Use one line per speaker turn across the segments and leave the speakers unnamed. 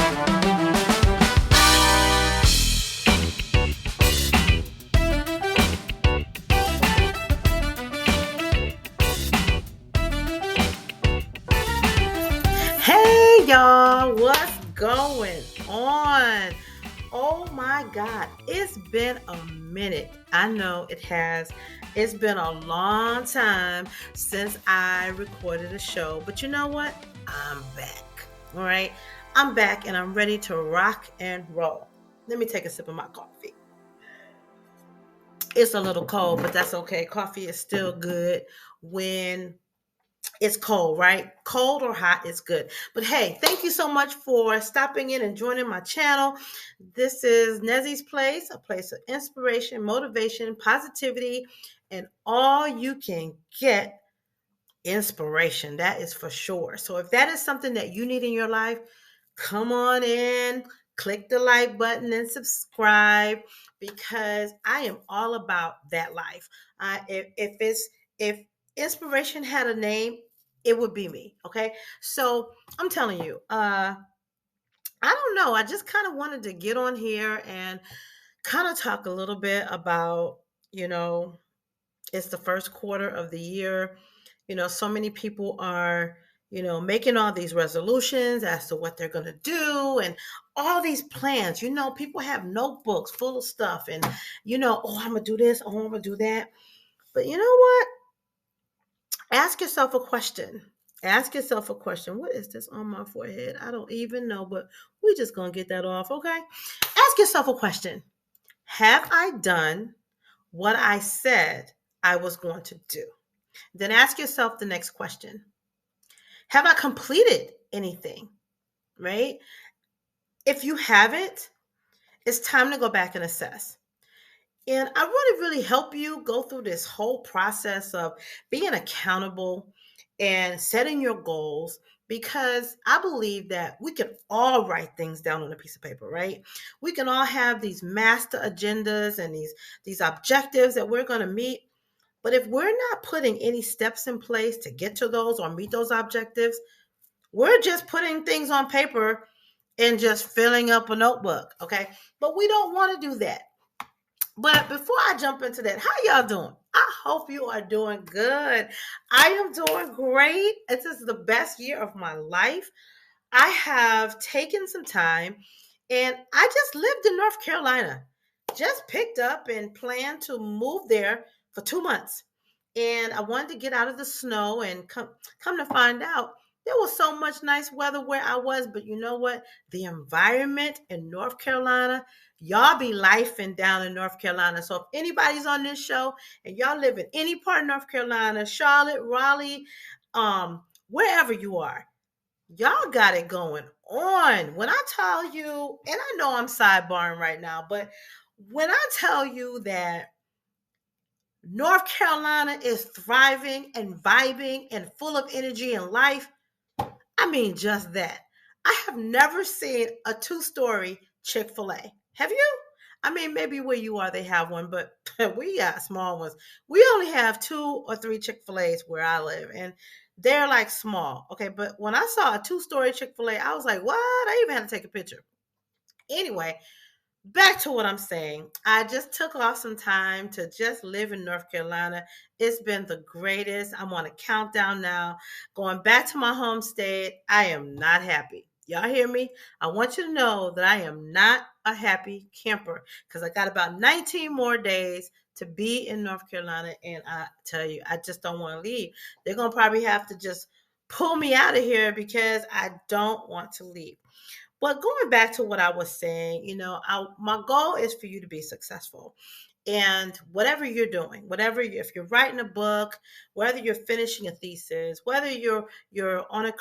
Hey y'all, what's going on? Oh my God, it's been a minute. I know it has. It's been a long time since I recorded a show, but you know what? I'm back. All right, I'm back and I'm ready to rock and roll. Let me take a sip of my coffee. It's a little cold, but that's okay. Coffee is still good when it's cold, right? Cold or hot, it's good. But hey, thank you so much for stopping in and joining my channel. This is Nezzy's Place, a place of inspiration, motivation, positivity, and all you can get inspiration. That is for sure. So if that is something that you need in your life, come on in, click the like button and subscribe because I am all about that life. If inspiration had a name, it would be me. Okay. So I'm telling you, I don't know. I just kind of wanted to get on here and kind of talk a little bit about, you know, it's the first quarter of the year. So many people are, making all these resolutions as to what they're going to do and all these plans. People have notebooks full of stuff and, oh, I'm going to do this. Oh, I'm going to do that. But you know what? Ask yourself a question. Ask yourself a question. What is this on my forehead? I don't even know, but we're just going to get that off. Okay. Ask yourself a question. Have I done what I said I was going to do? Then ask yourself the next question. Have I completed anything? Right? If you haven't, it's time to go back and assess. And I want to really help you go through this whole process of being accountable and setting your goals because I believe that we can all write things down on a piece of paper, right? We can all have these master agendas and these objectives that we're going to meet. But if we're not putting any steps in place to get to those or meet those objectives, we're just putting things on paper and just filling up a notebook, okay? But we don't want to do that. But before I jump into that, how y'all doing? I hope you are doing good. I am doing great. This is the best year of my life. I have taken some time and I just lived in North Carolina. Just picked up and planned to move there for 2 months. And I wanted to get out of the snow and come to find out there was so much nice weather where I was. But you know what? The environment in North Carolina, y'all be lifing down in North Carolina. So if anybody's on this show and y'all live in any part of North Carolina, Charlotte, Raleigh, wherever you are, y'all got it going on. When I tell you, and I know I'm sidebarring right now, but when I tell you that North Carolina is thriving and vibing and full of energy and life, I mean just that. I have never seen a two-story Chick-fil-A. Have you? I mean, maybe where you are, they have one, but we got small ones. We only have 2 or 3 Chick-fil-A's where I live, and they're like small. Okay, but when I saw a two-story Chick-fil-A, I was like, what? I even had to take a picture. Anyway, back to what I'm saying. I just took off some time to just live in North Carolina. It's been the greatest. I'm on a countdown now. Going back to my home state, I am not happy. Y'all hear me? I want you to know that I am not a happy camper because I got about 19 more days to be in North Carolina. And I tell you, I just don't want to leave. They're going to probably have to just pull me out of here because I don't want to leave. But going back to what I was saying, my goal is for you to be successful. And whatever you're doing, if you're writing a book, whether you're finishing a thesis, whether you're on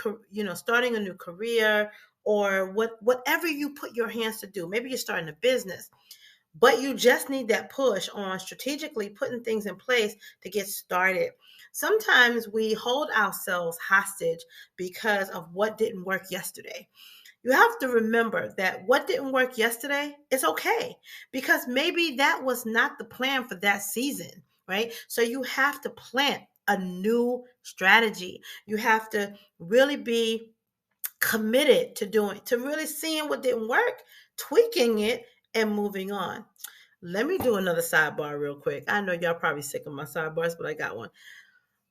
starting a new career, or whatever you put your hands to do, maybe you're starting a business, but you just need that push on strategically putting things in place to get started. Sometimes we hold ourselves hostage because of what didn't work yesterday. You have to remember that what didn't work yesterday is okay because maybe that was not the plan for that season, right? So you have to plant a new strategy. You have to really be committed to really seeing what didn't work, tweaking it, and moving on. Let me do another sidebar real quick. I know y'all probably sick of my sidebars, but I got one.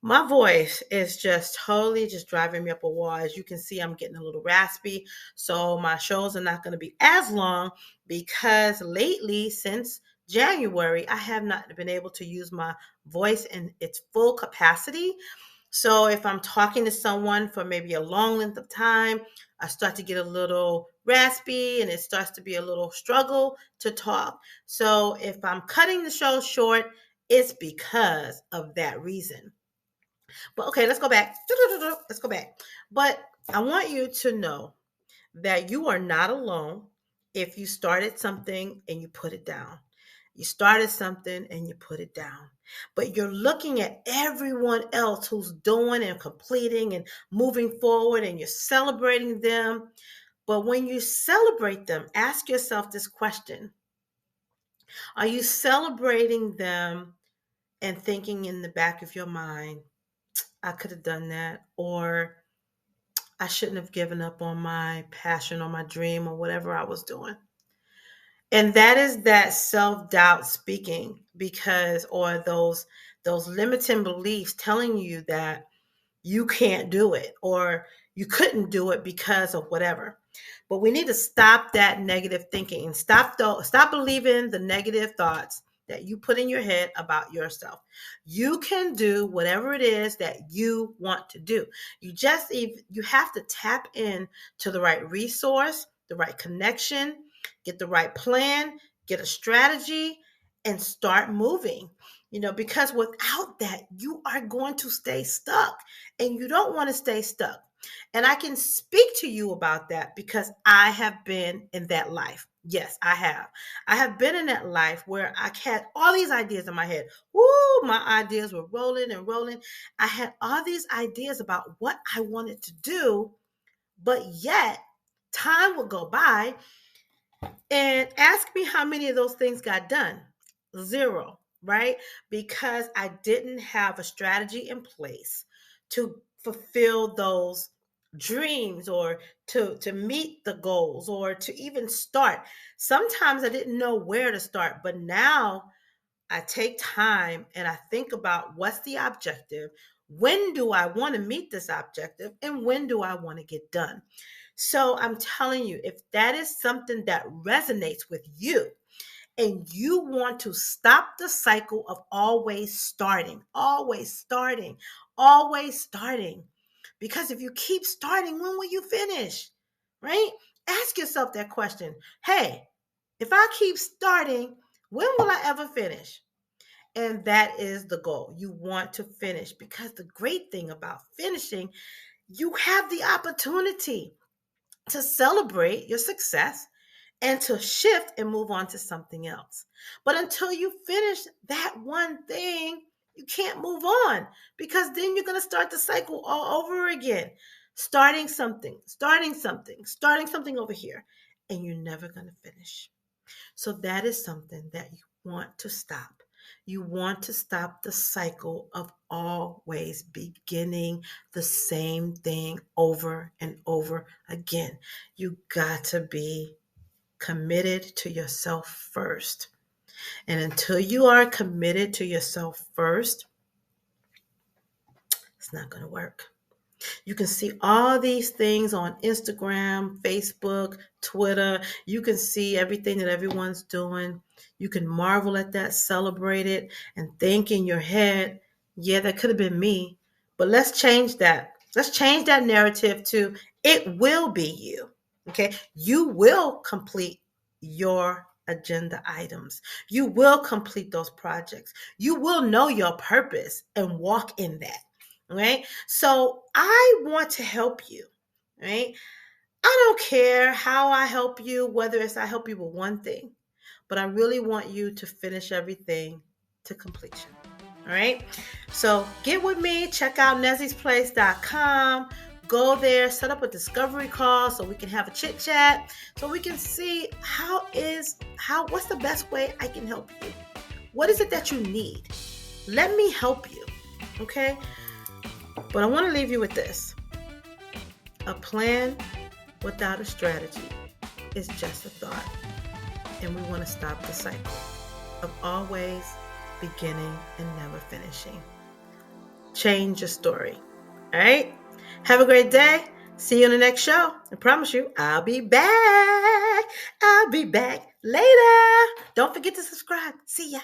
My voice is just totally just driving me up a wall. As you can see, I'm getting a little raspy. So my shows are not going to be as long because lately, since January, I have not been able to use my voice in its full capacity. So if I'm talking to someone for maybe a long length of time, I start to get a little raspy and it starts to be a little struggle to talk. So if I'm cutting the show short, it's because of that reason. But okay, let's go back. Let's go back. But I want you to know that you are not alone if you started something and you put it down. You started something and you put it down. But you're looking at everyone else who's doing and completing and moving forward and you're celebrating them. But when you celebrate them, ask yourself this question. Are you celebrating them and thinking in the back of your mind, I could have done that, or I shouldn't have given up on my passion or my dream or whatever I was doing? And that is that self-doubt speaking, because or those limiting beliefs telling you that you can't do it or you couldn't do it because of whatever. But we need to stop that negative thinking and stop believing the negative thoughts that you put in your head about yourself. You can do whatever it is that you want to do. You have to tap in to the right resource, the right connection, get the right plan, get a strategy, and start moving. Because without that, you are going to stay stuck and you don't want to stay stuck. And I can speak to you about that because I have been in that life. Yes, I have. I have been in that life where I had all these ideas in my head. Woo, my ideas were rolling and rolling. I had all these ideas about what I wanted to do, but yet time would go by and ask me how many of those things got done. Zero, right? Because I didn't have a strategy in place to fulfill those dreams or to meet the goals or to even start. Sometimes I didn't know where to start, but now I take time and I think about what's the objective, when do I want to meet this objective, and when do I want to get done. So I'm telling you, if that is something that resonates with you and you want to stop the cycle of always starting, always starting, always starting, because if you keep starting, when will you finish? Right? Ask yourself that question. Hey, if I keep starting, when will I ever finish? And that is the goal. You want to finish, because the great thing about finishing, you have the opportunity to celebrate your success and to shift and move on to something else. But until you finish that one thing, you can't move on, because then you're going to start the cycle all over again. Starting something, starting something, starting something over here, and you're never going to finish. So that is something that you want to stop. You want to stop the cycle of always beginning the same thing over and over again. You got to be committed to yourself first. And until you are committed to yourself first, it's not going to work. You can see all these things on Instagram, Facebook, Twitter. You can see everything that everyone's doing. You can marvel at that, celebrate it, and think in your head, yeah, that could have been me. But let's change that. Let's change that narrative to it will be you. Okay. You will complete your agenda items. You will complete those projects. You will know your purpose and walk in that. Right? So I want to help you, right? I don't care how I help you, whether it's I help you with one thing, but I really want you to finish everything to completion. All right? So get with me, check out nezziesplace.com. Go there, set up a discovery call so we can have a chit chat, so we can see what's the best way I can help you. What is it that you need? Let me help you. Okay? But I want to leave you with this. A plan without a strategy is just a thought. And we want to stop the cycle of always beginning and never finishing. Change your story. All right? Have a great day. See you in the next show. I promise you, I'll be back. I'll be back later. Don't forget to subscribe. See ya.